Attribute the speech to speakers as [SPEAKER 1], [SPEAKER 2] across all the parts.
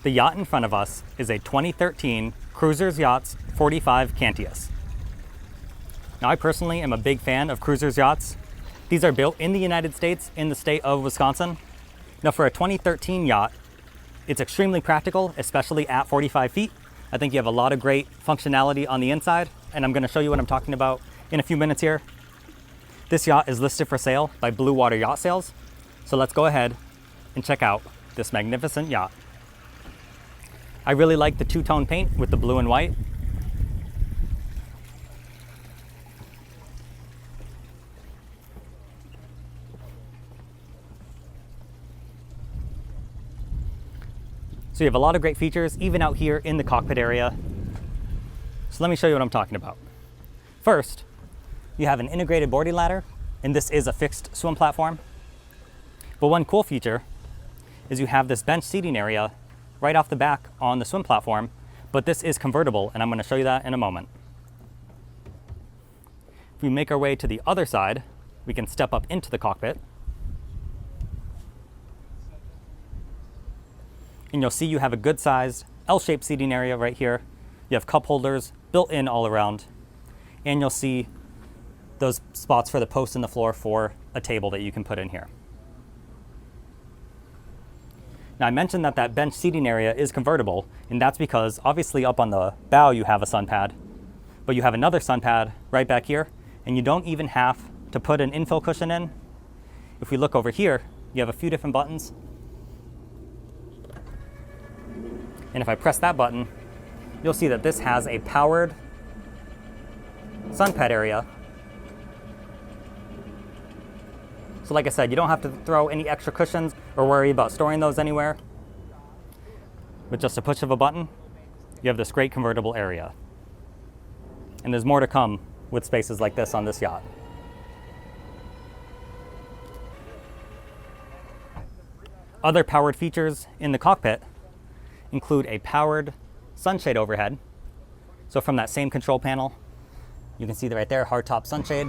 [SPEAKER 1] The yacht in front of us is a 2013 Cruisers Yachts 45 Cantius. Now, I personally am a big fan of Cruisers Yachts. These are built in the United States, in the state of Wisconsin. Now, for a 2013 yacht, it's extremely practical, especially at 45 feet. I think you have a lot of great functionality on the inside, and I'm going to show you what I'm talking about in a few minutes here. This yacht is listed for sale by Blue Water Yacht Sales, so let's go ahead and check out this magnificent yacht. I really like the two-tone paint with the blue and white. So you have a lot of great features, even out here in the cockpit area. So let me show you what I'm talking about. First, you have an integrated boarding ladder, and this is a fixed swim platform. But one cool feature is you have this bench seating area right off the back on the swim platform, but this is convertible, and I'm going to show you that in a moment. If we make our way to the other side, we can step up into the cockpit. And you'll see you have a good sized L-shaped seating area right here. You have cup holders built in all around, and you'll see those spots for the post in the floor for a table that you can put in here. Now, I mentioned that that bench seating area is convertible, and that's because obviously up on the bow you have a sun pad, but you have another sun pad right back here, and you don't even have to put an infill cushion in. If we look over here, you have a few different buttons. And if I press that button, you'll see that this has a powered sun pad area. So like I said, you don't have to throw any extra cushions or worry about storing those anywhere. With just a push of a button, you have this great convertible area. And there's more to come with spaces like this on this yacht. Other powered features in the cockpit include a powered sunshade overhead. So from that same control panel, you can see that right there, hardtop sunshade.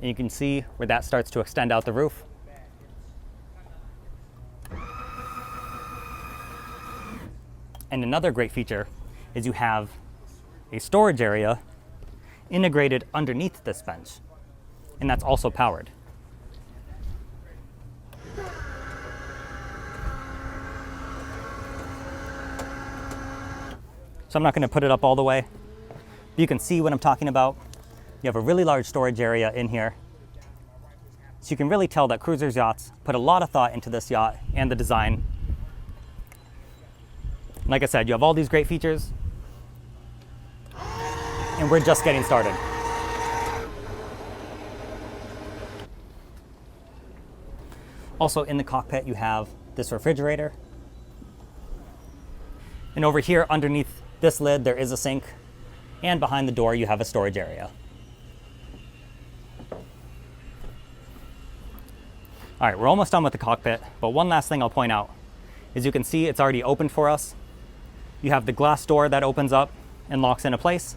[SPEAKER 1] And you can see where that starts to extend out the roof. And another great feature is you have a storage area integrated underneath this bench, and that's also powered. So I'm not going to put it up all the way, but you can see what I'm talking about. You have a really large storage area in here. So you can really tell that Cruisers Yachts put a lot of thought into this yacht and the design. Like I said, you have all these great features, and we're just getting started. Also in the cockpit, you have this refrigerator. And over here underneath this lid, there is a sink. And behind the door, you have a storage area. All right, we're almost done with the cockpit, but one last thing I'll point out is you can see it's already open for us. You have the glass door that opens up and locks into place,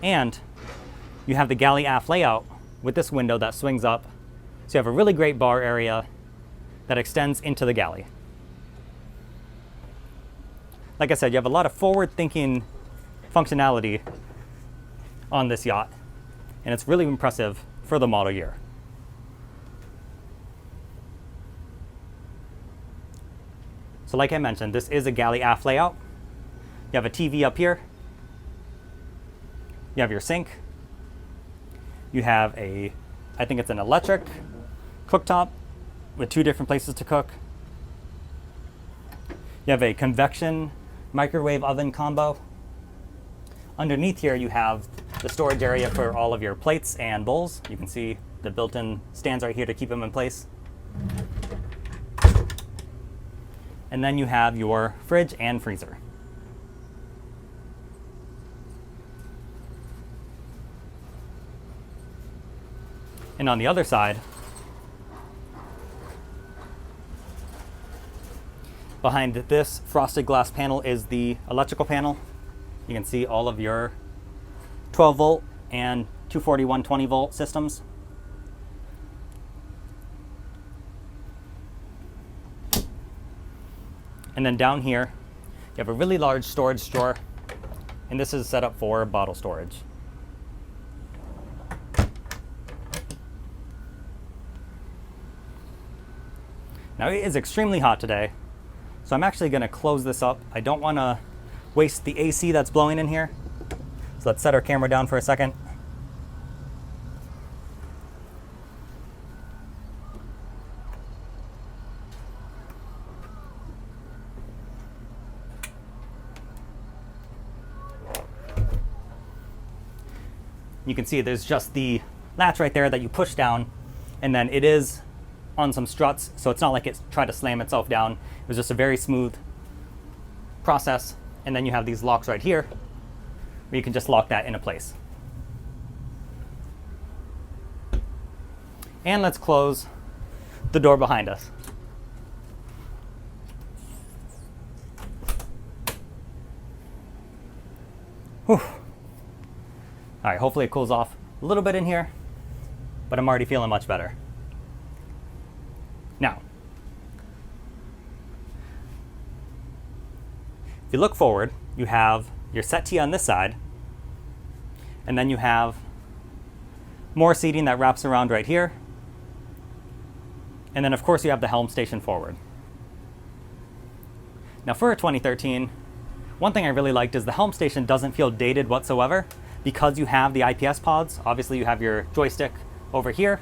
[SPEAKER 1] and you have the galley aft layout with this window that swings up. So you have a really great bar area that extends into the galley. Like I said, you have a lot of forward-thinking functionality on this yacht, and it's really impressive for the model year. So like I mentioned, this is a galley aft layout. You have a TV up here. You have your sink. You have I think it's an electric cooktop with two different places to cook. You have a convection microwave oven combo. Underneath here, you have the storage area for all of your plates and bowls. You can see the built-in stands right here to keep them in place. And then you have your fridge and freezer. And on the other side, behind this frosted glass panel is the electrical panel. You can see all of your 12 volt and 240, 120 volt systems. And then down here, you have a really large storage drawer, and this is set up for bottle storage. Now it is extremely hot today, so I'm actually going to close this up. I don't want to waste the AC that's blowing in here. So let's set our camera down for a second. You can see there's just the latch right there that you push down, and then it is on some struts, so it's not like it's tried to slam itself down. It was just a very smooth process. And then you have these locks right here where you can just lock that into place. And let's close the door behind us. Whew. All right, hopefully it cools off a little bit in here, but I'm already feeling much better. Now, if you look forward, you have your settee on this side, and then you have more seating that wraps around right here. And then of course you have the helm station forward. Now for a 2013, one thing I really liked is the helm station doesn't feel dated whatsoever because you have the IPS pods. Obviously you have your joystick over here,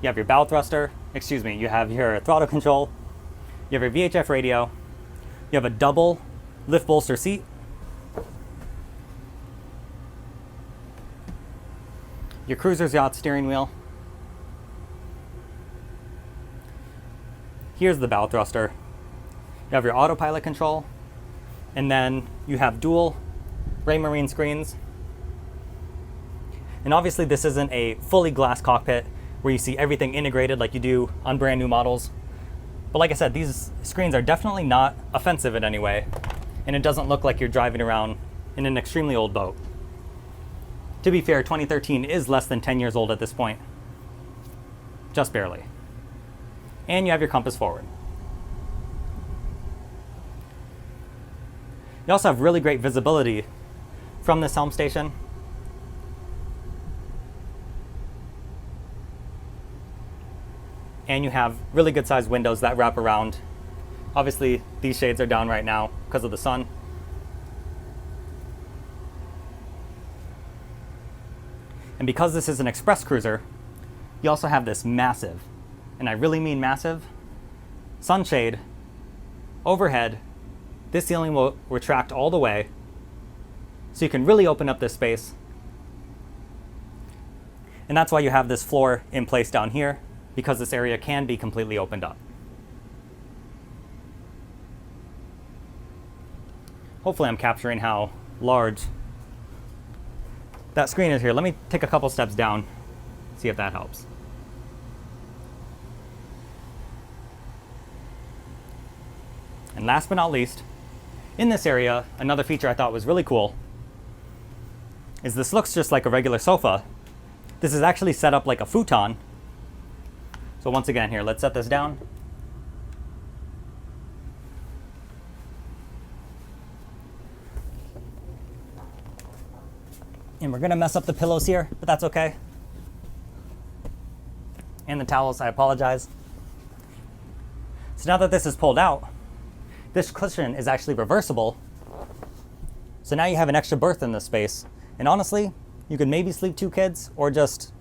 [SPEAKER 1] you have your bow thruster, you have your throttle control, you have your VHF radio, you have a double lift bolster seat, your Cruisers Yacht steering wheel, here's the bow thruster, you have your autopilot control, and then you have dual Raymarine screens. And obviously this isn't a fully glass cockpit where you see everything integrated like you do on brand new models. But like I said, these screens are definitely not offensive in any way, and it doesn't look like you're driving around in an extremely old boat. To be fair, 2013 is less than 10 years old at this point. Just barely. And you have your compass forward. You also have really great visibility from this helm station. And you have really good sized windows that wrap around. Obviously, these shades are down right now because of the sun. And because this is an express cruiser, you also have this massive, and I really mean massive, sunshade overhead. This ceiling will retract all the way, so you can really open up this space. And that's why you have this floor in place down here, because this area can be completely opened up. Hopefully I'm capturing how large that screen is here. Let me take a couple steps down, see if that helps. And last but not least, in this area, another feature I thought was really cool is this looks just like a regular sofa. This is actually set up like a futon. So once again here, let's set this down. And we're gonna mess up the pillows here, but that's okay. And the towels, I apologize. So now that this is pulled out, this cushion is actually reversible. So now you have an extra berth in this space. And honestly, you could maybe sleep 2 kids or just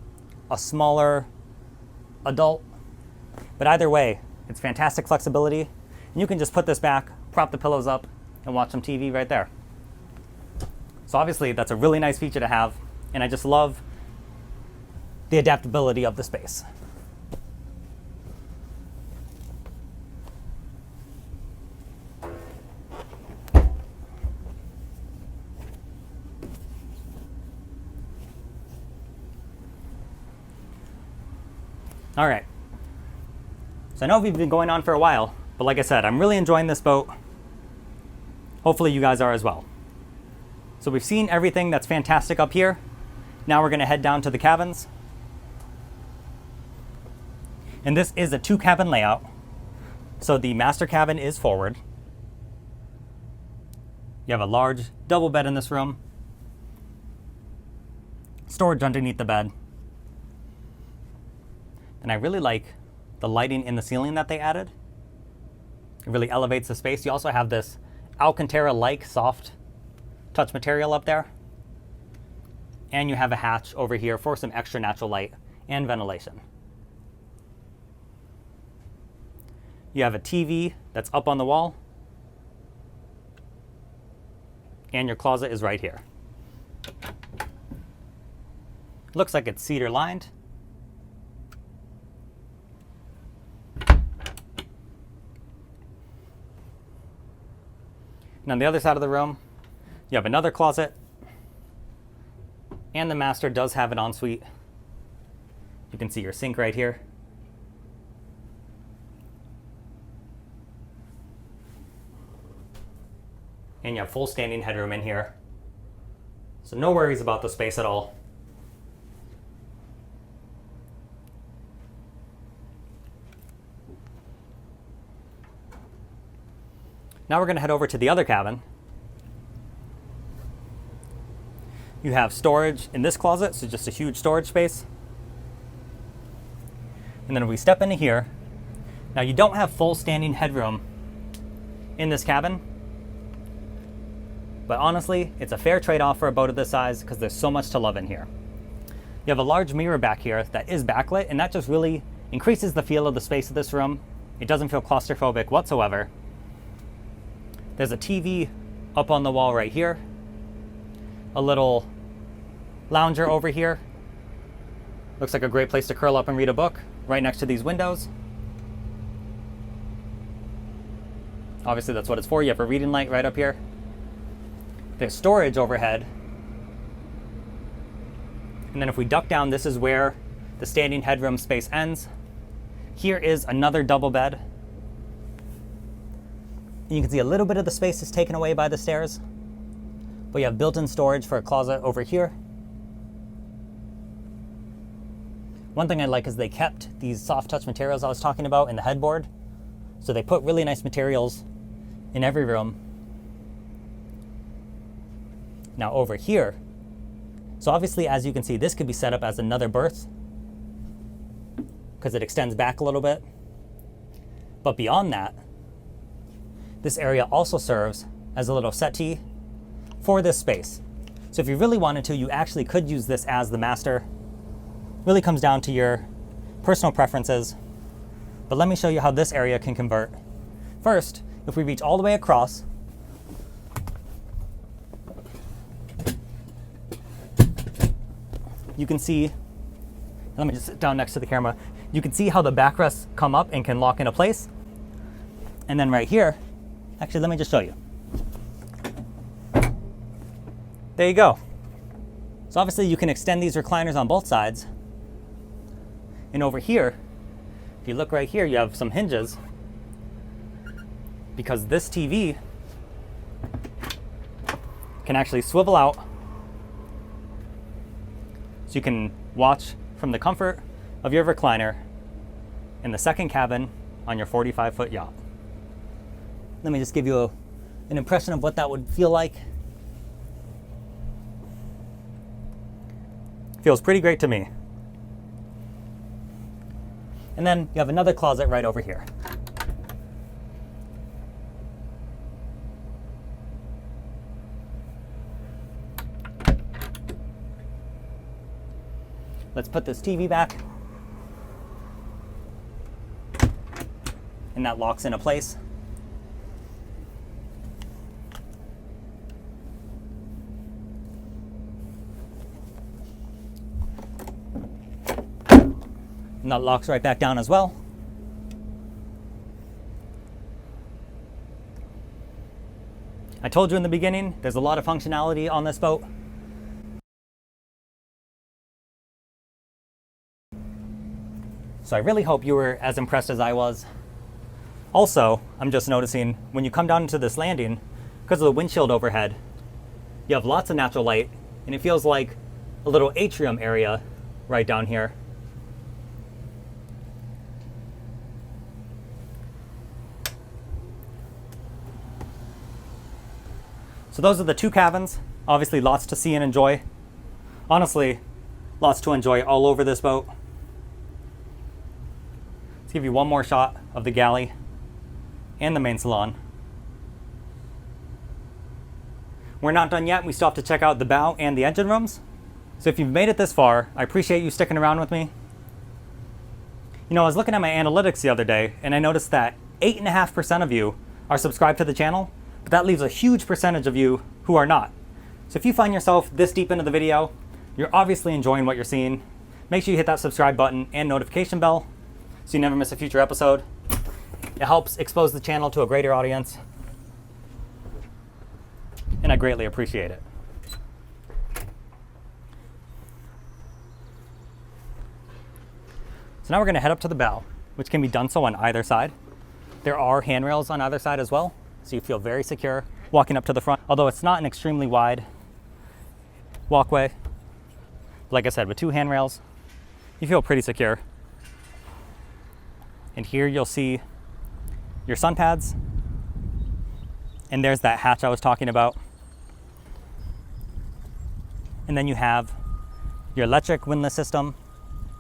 [SPEAKER 1] a smaller adult. But either way, it's fantastic flexibility. And you can just put this back, prop the pillows up, and watch some TV right there. So obviously that's a really nice feature to have, and I just love the adaptability of the space. All right. So I know we've been going on for a while, but like I said, I'm really enjoying this boat. Hopefully you guys are as well. So we've seen everything that's fantastic up here. Now we're gonna head down to the cabins. And this is a 2-cabin layout. So the master cabin is forward. You have a large double bed in this room, storage underneath the bed, and I really like the lighting in the ceiling that they added. It really elevates the space. You also have this Alcantara-like soft touch material up there, and you have a hatch over here for some extra natural light and ventilation. You have a TV that's up on the wall, and your closet is right here. Looks like it's cedar lined. And on the other side of the room, you have another closet, and the master does have an ensuite. You can see your sink right here. And you have full standing headroom in here. So no worries about the space at all. Now we're going to head over to the other cabin. You have storage in this closet, so just a huge storage space. And then if we step into here, now you don't have full standing headroom in this cabin, but honestly, it's a fair trade-off for a boat of this size because there's so much to love in here. You have a large mirror back here that is backlit, and that just really increases the feel of the space of this room. It doesn't feel claustrophobic whatsoever. There's a TV up on the wall right here, a little lounger over here. Looks like a great place to curl up and read a book right next to these windows. Obviously that's what it's for. You have a reading light right up here. There's storage overhead. And then if we duck down, this is where the standing headroom space ends. Here is another double bed. You can see a little bit of the space is taken away by the stairs, but you have built-in storage for a closet over here. One thing I like is they kept these soft touch materials I was talking about in the headboard. So they put really nice materials in every room. Now over here, so obviously as you can see, this could be set up as another berth because it extends back a little bit. But beyond that, this area also serves as a little settee for this space. So if you really wanted to, you actually could use this as the master. Really comes down to your personal preferences. But let me show you how this area can convert. First, if we reach all the way across, you can see, let me just sit down next to the camera. You can see how the backrests come up and can lock into place. And then right here, actually, let me just show you. There you go. So obviously you can extend these recliners on both sides. And over here, if you look right here, you have some hinges because this TV can actually swivel out so you can watch from the comfort of your recliner in the second cabin on your 45-foot yacht. Let me just give you an impression of what that would feel like. Feels pretty great to me. And then you have another closet right over here. Let's put this TV back. And that locks into place. And that locks right back down as well. I told you in the beginning, there's a lot of functionality on this boat. So I really hope you were as impressed as I was. Also, I'm just noticing when you come down into this landing, because of the windshield overhead, you have lots of natural light, and it feels like a little atrium area right down here. So those are the two cabins. Obviously lots to see and enjoy. Honestly, lots to enjoy all over this boat. Let's give you one more shot of the galley and the main salon. We're not done yet. We still have to check out the bow and the engine rooms. So if you've made it this far, I appreciate you sticking around with me. You know, I was looking at my analytics the other day and I noticed that 8.5% of you are subscribed to the channel, but that leaves a huge percentage of you who are not. So if you find yourself this deep into the video, you're obviously enjoying what you're seeing. Make sure you hit that subscribe button and notification bell so you never miss a future episode. It helps expose the channel to a greater audience, and I greatly appreciate it. So now we're going to head up to the bow, which can be done so on either side. There are handrails on either side as well, so you feel very secure walking up to the front, although it's not an extremely wide walkway. Like I said, with two handrails, you feel pretty secure. And here you'll see your sun pads, and there's that hatch I was talking about. And then you have your electric windlass system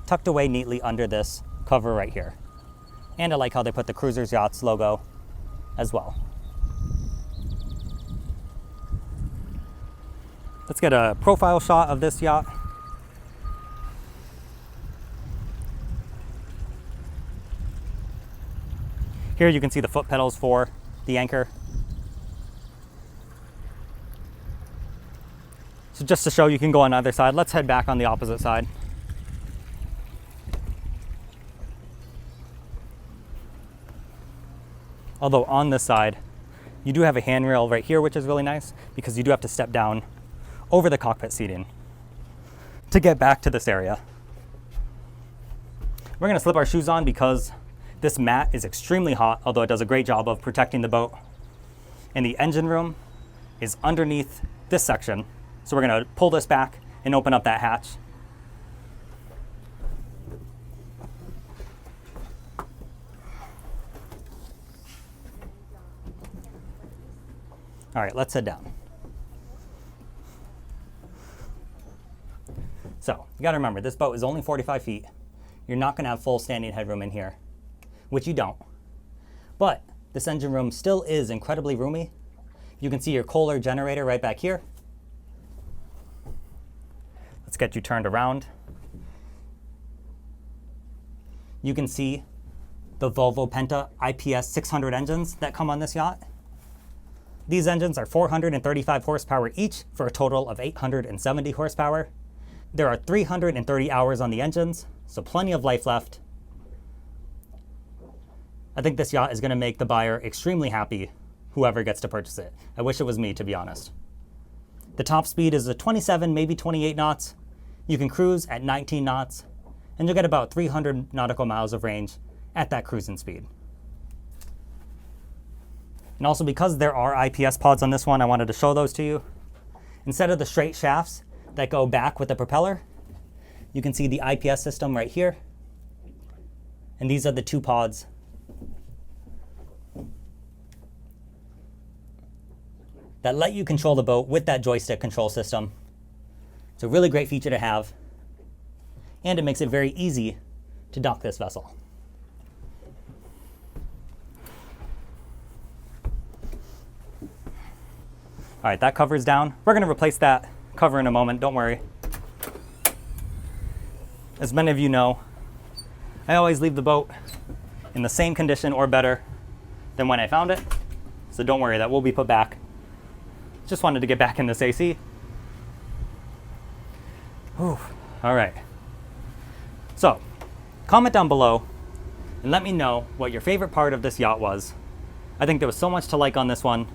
[SPEAKER 1] tucked away neatly under this cover right here. And I like how they put the Cruisers Yachts logo as well. Let's get a profile shot of this yacht. Here you can see the foot pedals for the anchor. So just to show you can go on either side, let's head back on the opposite side. Although on this side, you do have a handrail right here, which is really nice because you do have to step down over the cockpit seating to get back to this area. We're gonna slip our shoes on because this mat is extremely hot, although it does a great job of protecting the boat. And the engine room is underneath this section. So we're gonna pull this back and open up that hatch. All right, let's head down. So you gotta remember, this boat is only 45 feet. You're not gonna have full standing headroom in here, which you don't. But this engine room still is incredibly roomy. You can see your Kohler generator right back here. Let's get you turned around. You can see the Volvo Penta IPS 600 engines that come on this yacht. These engines are 435 horsepower each for a total of 870 horsepower. There are 330 hours on the engines, so plenty of life left. I think this yacht is going to make the buyer extremely happy, whoever gets to purchase it. I wish it was me, to be honest. The top speed is a 27, maybe 28 knots. You can cruise at 19 knots, and you'll get about 300 nautical miles of range at that cruising speed. And also, because there are IPS pods on this one, I wanted to show those to you. Instead of the straight shafts that go back with the propeller, you can see the IPS system right here. And these are the two pods that let you control the boat with that joystick control system. It's a really great feature to have, and it makes it very easy to dock this vessel. All right, that cover's down. We're gonna replace that cover in a moment, don't worry. As many of you know, I always leave the boat in the same condition or better than when I found it. So don't worry, that will be put back. Just wanted to get back in this AC. Whew. All right. So, comment down below and let me know what your favorite part of this yacht was. I think there was so much to like on this one.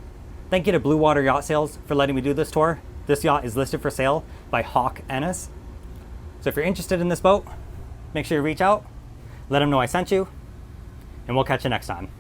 [SPEAKER 1] Thank you to Blue Water Yacht Sales for letting me do this tour. This yacht is listed for sale by Hawk Ennis. So if you're interested in this boat, make sure you reach out, let them know I sent you, and we'll catch you next time.